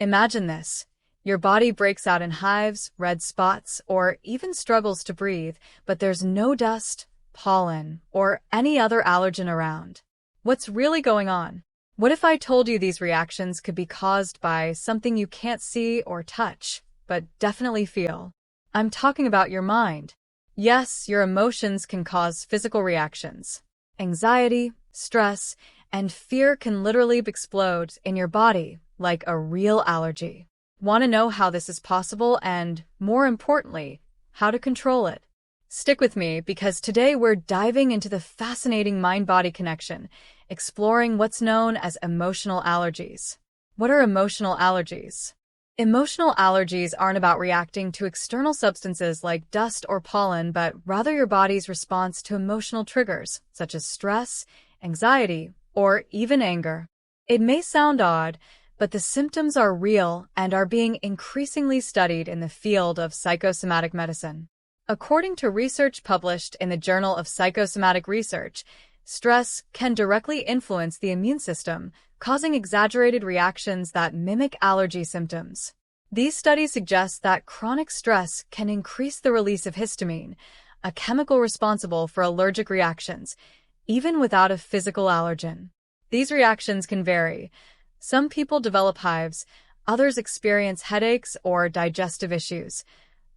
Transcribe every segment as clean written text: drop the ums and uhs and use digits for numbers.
Imagine this. Your body breaks out in hives, red spots, or even struggles to breathe, but there's no dust, pollen, or any other allergen around. What's really going on? What if I told you these reactions could be caused by something you can't see or touch, but definitely feel? I'm talking about your mind. Yes, your emotions can cause physical reactions. Anxiety, stress, and fear can literally explode in your body like a real allergy. Want to know how this is possible and, more importantly, how to control it? Stick with me because today we're diving into the fascinating mind-body connection, exploring what's known as emotional allergies. What are emotional allergies? Emotional allergies aren't about reacting to external substances like dust or pollen, but rather your body's response to emotional triggers, such as stress, anxiety, or even anger. It may sound odd, but the symptoms are real and are being increasingly studied in the field of psychosomatic medicine. According to research published in the Journal of Psychosomatic Research, stress can directly influence the immune system, causing exaggerated reactions that mimic allergy symptoms. These studies suggest that chronic stress can increase the release of histamine, a chemical responsible for allergic reactions, even without a physical allergen. These reactions can vary. Some people develop hives, others experience headaches or digestive issues,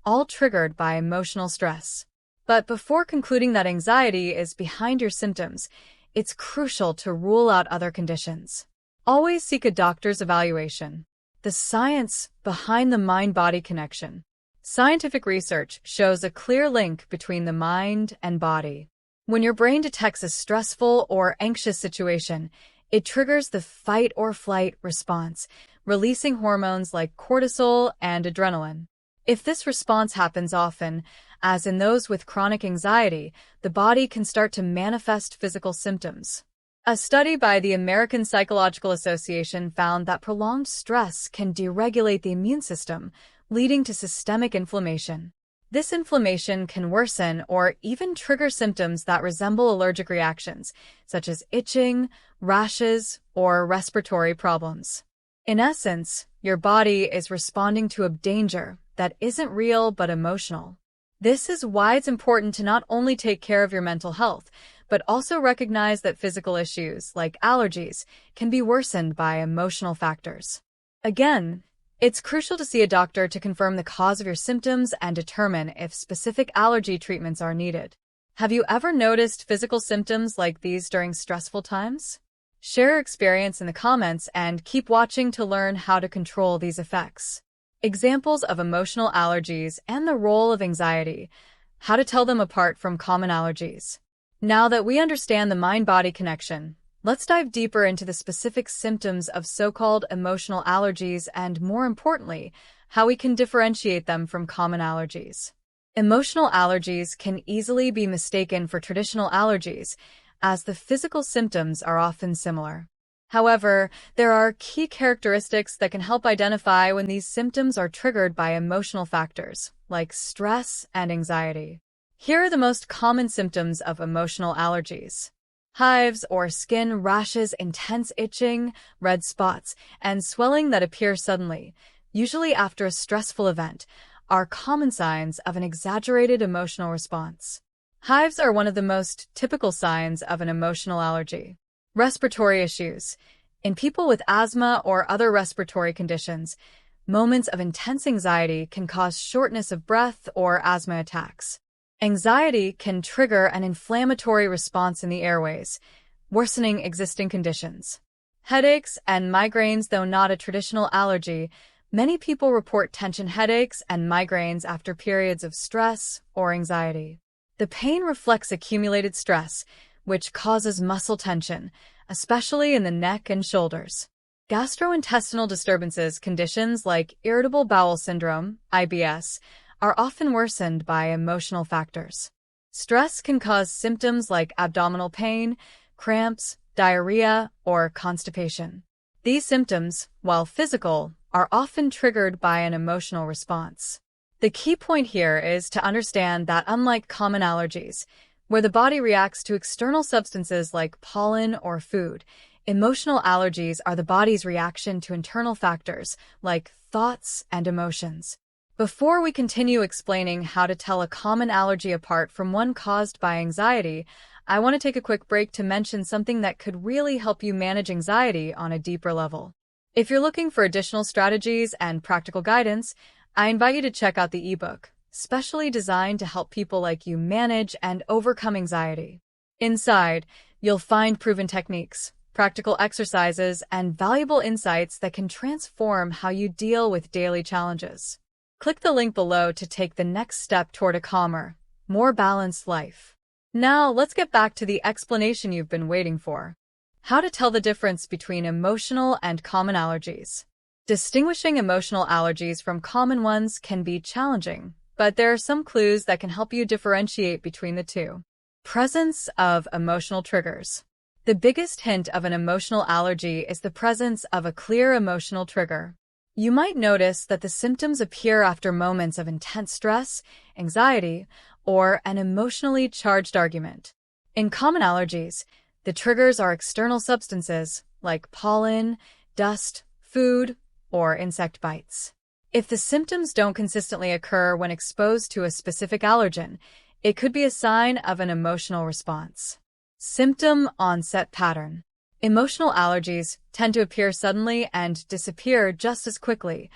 all triggered by emotional stress. But before concluding that anxiety is behind your symptoms, it's crucial to rule out other conditions. Always seek a doctor's evaluation. The science behind the mind-body connection. Scientific research shows a clear link between the mind and body. When your brain detects a stressful or anxious situation, it triggers the fight-or-flight response, releasing hormones like cortisol and adrenaline. If this response happens often, as in those with chronic anxiety, the body can start to manifest physical symptoms. A study by the American Psychological Association found that prolonged stress can deregulate the immune system, leading to systemic inflammation. This inflammation can worsen or even trigger symptoms that resemble allergic reactions, such as itching, rashes, or respiratory problems. In essence, your body is responding to a danger that isn't real but emotional. This is why it's important to not only take care of your mental health, but also recognize that physical issues, like allergies, can be worsened by emotional factors. Again, it's crucial to see a doctor to confirm the cause of your symptoms and determine if specific allergy treatments are needed. Have you ever noticed physical symptoms like these during stressful times? Share your experience in the comments and keep watching to learn how to control these effects. Examples of emotional allergies and the role of anxiety. How to tell them apart from common allergies. Now that we understand the mind-body connection, let's dive deeper into the specific symptoms of so-called emotional allergies and, more importantly, how we can differentiate them from common allergies. Emotional allergies can easily be mistaken for traditional allergies, as the physical symptoms are often similar. However, there are key characteristics that can help identify when these symptoms are triggered by emotional factors, like stress and anxiety. Here are the most common symptoms of emotional allergies. Hives or skin rashes, intense itching, red spots, and swelling that appear suddenly, usually after a stressful event, are common signs of an exaggerated emotional response. Hives are one of the most typical signs of an emotional allergy. Respiratory issues. In people with asthma or other respiratory conditions, moments of intense anxiety can cause shortness of breath or asthma attacks. Anxiety can trigger an inflammatory response in the airways, worsening existing conditions. Headaches and migraines. Though not a traditional allergy, many people report tension headaches and migraines after periods of stress or anxiety. The pain reflects accumulated stress, which causes muscle tension, especially in the neck and shoulders. Gastrointestinal disturbances. Conditions like irritable bowel syndrome, IBS, are often worsened by emotional factors. Stress can cause symptoms like abdominal pain, cramps, diarrhea, or constipation. These symptoms, while physical, are often triggered by an emotional response. The key point here is to understand that unlike common allergies, where the body reacts to external substances like pollen or food, Emotional allergies are the body's reaction to internal factors like thoughts and emotions. Before we continue explaining how to tell a common allergy apart from one caused by anxiety, I want to take a quick break to mention something that could really help you manage anxiety on a deeper level. If you're looking for additional strategies and practical guidance, I invite you to check out the ebook, specially designed to help people like you manage and overcome anxiety. Inside, you'll find proven techniques, practical exercises, and valuable insights that can transform how you deal with daily challenges. Click the link below to take the next step toward a calmer, more balanced life. Now, let's get back to the explanation you've been waiting for. How to tell the difference between emotional and common allergies. Distinguishing emotional allergies from common ones can be challenging, but there are some clues that can help you differentiate between the two. Presence of emotional triggers. The biggest hint of an emotional allergy is the presence of a clear emotional trigger. You might notice that the symptoms appear after moments of intense stress, anxiety, or an emotionally charged argument. In common allergies, the triggers are external substances like pollen, dust, food, or insect bites. If the symptoms don't consistently occur when exposed to a specific allergen, it could be a sign of an emotional response. Symptom onset pattern. Emotional allergies tend to appear suddenly and disappear just as quickly,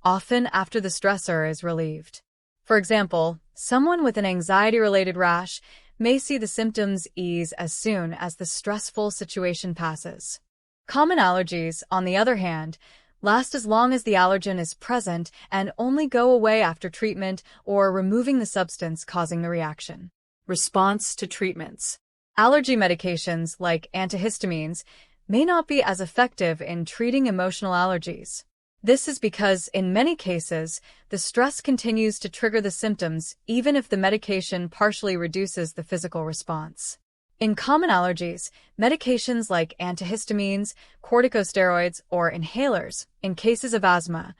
often after the stressor is relieved. For example, someone with an anxiety-related rash may see the symptoms ease as soon as the stressful situation passes. Common allergies, on the other hand, last as long as the allergen is present and only go away after treatment or removing the substance causing the reaction. Response to treatments. Allergy medications like antihistamines may not be as effective in treating emotional allergies. This is because, in many cases, the stress continues to trigger the symptoms even if the medication partially reduces the physical response. In common allergies, medications like antihistamines, corticosteroids, or inhalers, in cases of asthma,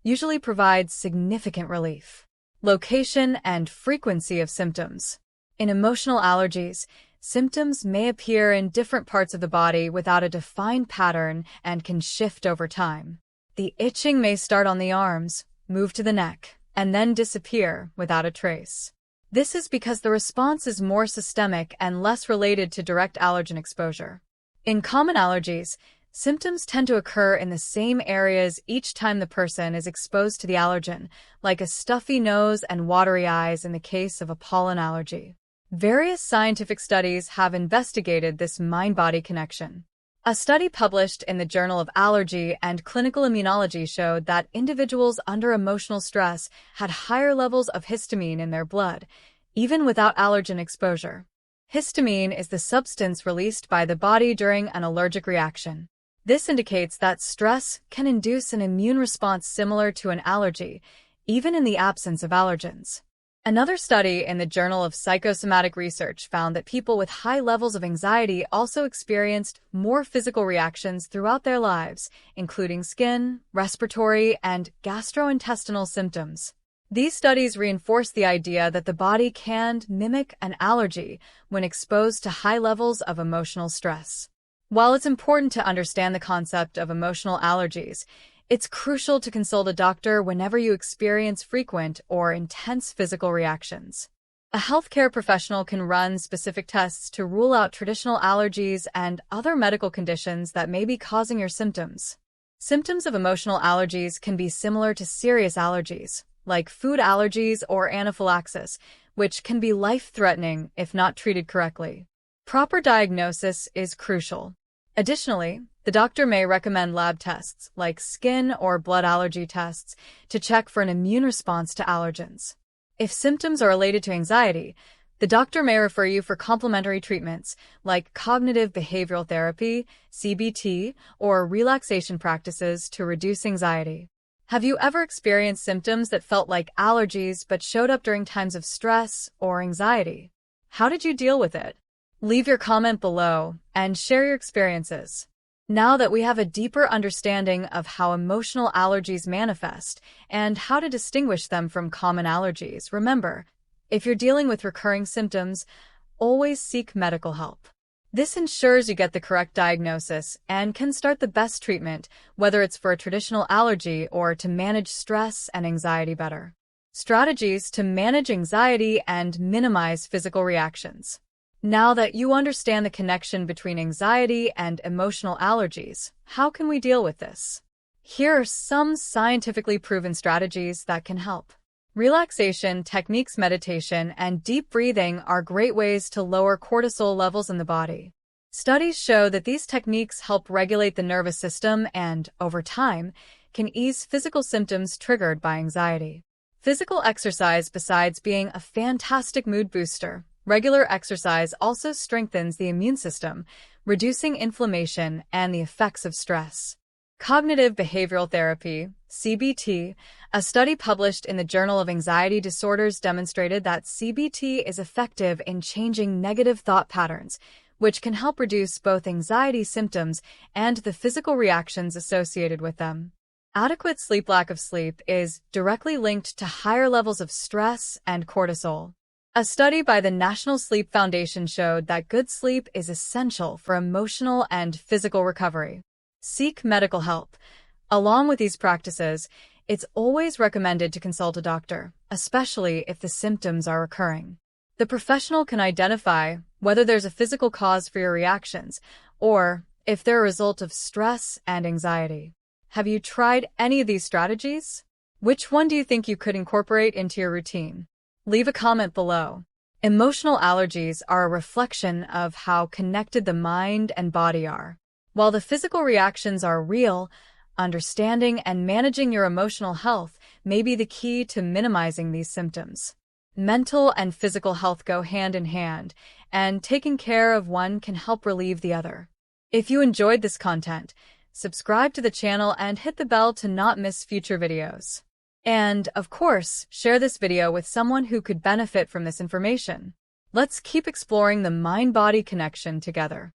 usually provide significant relief. Location and frequency of symptoms. In emotional allergies, symptoms may appear in different parts of the body without a defined pattern and can shift over time. The itching may start on the arms, move to the neck, and then disappear without a trace. This is because the response is more systemic and less related to direct allergen exposure. In common allergies, symptoms tend to occur in the same areas each time the person is exposed to the allergen, like a stuffy nose and watery eyes in the case of a pollen allergy. Various scientific studies have investigated this mind-body connection. A study published in the Journal of Allergy and Clinical Immunology showed that individuals under emotional stress had higher levels of histamine in their blood, even without allergen exposure. Histamine is the substance released by the body during an allergic reaction. This indicates that stress can induce an immune response similar to an allergy, even in the absence of allergens. Another study in the Journal of Psychosomatic Research found that people with high levels of anxiety also experienced more physical reactions throughout their lives, including skin, respiratory, and gastrointestinal symptoms. These studies reinforce the idea that the body can mimic an allergy when exposed to high levels of emotional stress. While it's important to understand the concept of emotional allergies, it's crucial to consult a doctor whenever you experience frequent or intense physical reactions. A healthcare professional can run specific tests to rule out traditional allergies and other medical conditions that may be causing your symptoms. Symptoms of emotional allergies can be similar to serious allergies, like food allergies or anaphylaxis, which can be life-threatening if not treated correctly. Proper diagnosis is crucial. Additionally, the doctor may recommend lab tests, like skin or blood allergy tests, to check for an immune response to allergens. If symptoms are related to anxiety, the doctor may refer you for complementary treatments, like cognitive behavioral therapy, CBT, or relaxation practices to reduce anxiety. Have you ever experienced symptoms that felt like allergies but showed up during times of stress or anxiety? How did you deal with it? Leave your comment below and share your experiences. Now that we have a deeper understanding of how emotional allergies manifest and how to distinguish them from common allergies, remember, if you're dealing with recurring symptoms, always seek medical help. This ensures you get the correct diagnosis and can start the best treatment, whether it's for a traditional allergy or to manage stress and anxiety better. Strategies to manage anxiety and minimize physical reactions. Now that you understand the connection between anxiety and emotional allergies, how can we deal with this? Here are some scientifically proven strategies that can help. Relaxation techniques, meditation, and deep breathing are great ways to lower cortisol levels in the body. Studies show that these techniques help regulate the nervous system and, over time, can ease physical symptoms triggered by anxiety. Physical exercise, besides being a fantastic mood booster, regular exercise also strengthens the immune system, reducing inflammation and the effects of stress. Cognitive behavioral therapy, CBT, a study published in the Journal of Anxiety Disorders demonstrated that CBT is effective in changing negative thought patterns, which can help reduce both anxiety symptoms and the physical reactions associated with them. Adequate sleep. Lack of sleep is directly linked to higher levels of stress and cortisol. A study by the National Sleep Foundation showed that good sleep is essential for emotional and physical recovery. Seek medical help. Along with these practices, it's always recommended to consult a doctor, especially if the symptoms are recurring. The professional can identify whether there's a physical cause for your reactions or if they're a result of stress and anxiety. Have you tried any of these strategies? Which one do you think you could incorporate into your routine? Leave a comment below. Emotional allergies are a reflection of how connected the mind and body are. While the physical reactions are real, understanding and managing your emotional health may be the key to minimizing these symptoms. Mental and physical health go hand in hand, and taking care of one can help relieve the other. If you enjoyed this content, subscribe to the channel and hit the bell to not miss future videos. And, of course, share this video with someone who could benefit from this information. Let's keep exploring the mind-body connection together.